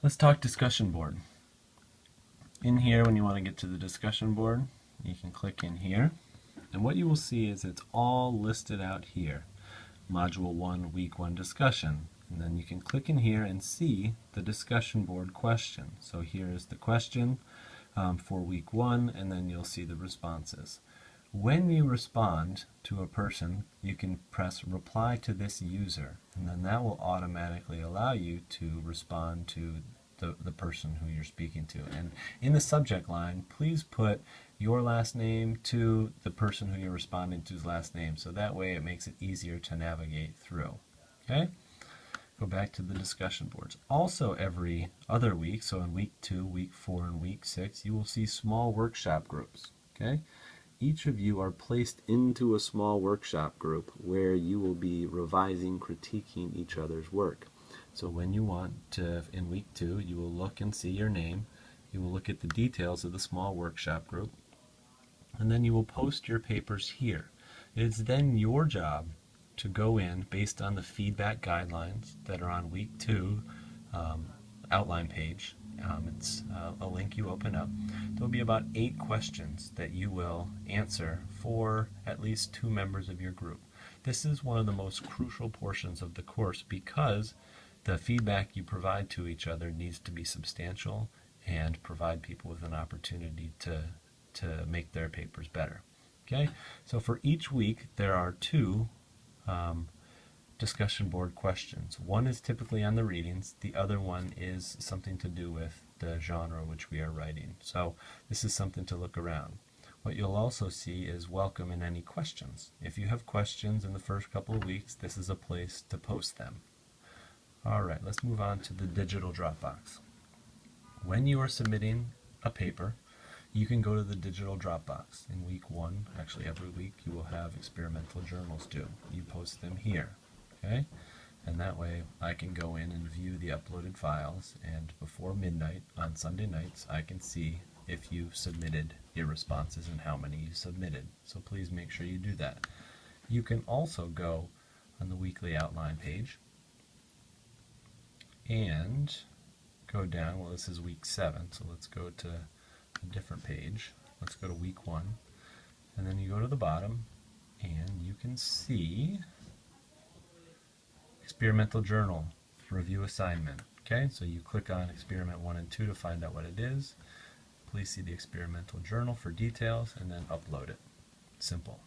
Let's talk discussion board. In here, when you want to get to the discussion board, you can click in here. And what you will see is it's all listed out here. Module 1, Week 1 discussion. And then you can click in here and see the discussion board question. So here is the question for Week 1, and then you'll see the responses. When you respond to a person, you can press reply to this user, and then that will automatically allow you to respond to the person who you're speaking to. And in the subject line, please put your last name to the person who you're responding to's last name, so that way it makes it easier to navigate through. Okay? Go back to the discussion boards. Also every other week, so in week 2, week 4, and week 6, you will see small workshop groups. Okay? Each of you are placed into a small workshop group where you will be revising, critiquing each other's work. So when you want to, in week 2, you will look and see your name. You will look at the details of the small workshop group. And then you will post your papers here. It is then your job to go in based on the feedback guidelines that are on week 2 outline page. It's a link you open up. There will be about 8 questions that you will answer for at least 2 members of your group. This is one of the most crucial portions of the course because the feedback you provide to each other needs to be substantial and provide people with an opportunity to make their papers better. Okay, so for each week there are 2 discussion board questions. One is typically on the readings, the other one is something to do with the genre which we are writing. So this is something to look around. What you'll also see is welcome and any questions. If you have questions in the first couple of weeks, this is a place to post them. Alright, let's move on to the digital Dropbox. When you are submitting a paper, you can go to the digital Dropbox. In week 1, actually every week, you will have experimental journals due. You post them here. Okay? And that way I can go in and view the uploaded files, and before midnight on Sunday nights I can see if you submitted your responses and how many you submitted. So please make sure you do that. You can also go on the weekly outline page and go down. Well, this is week 7, so let's go to a different page. Let's go to week 1, and then you go to the bottom and you can see experimental journal review assignment. Okay, so you click on experiment 1 and 2 to find out what it is. Please see the experimental journal for details and then upload it. Simple.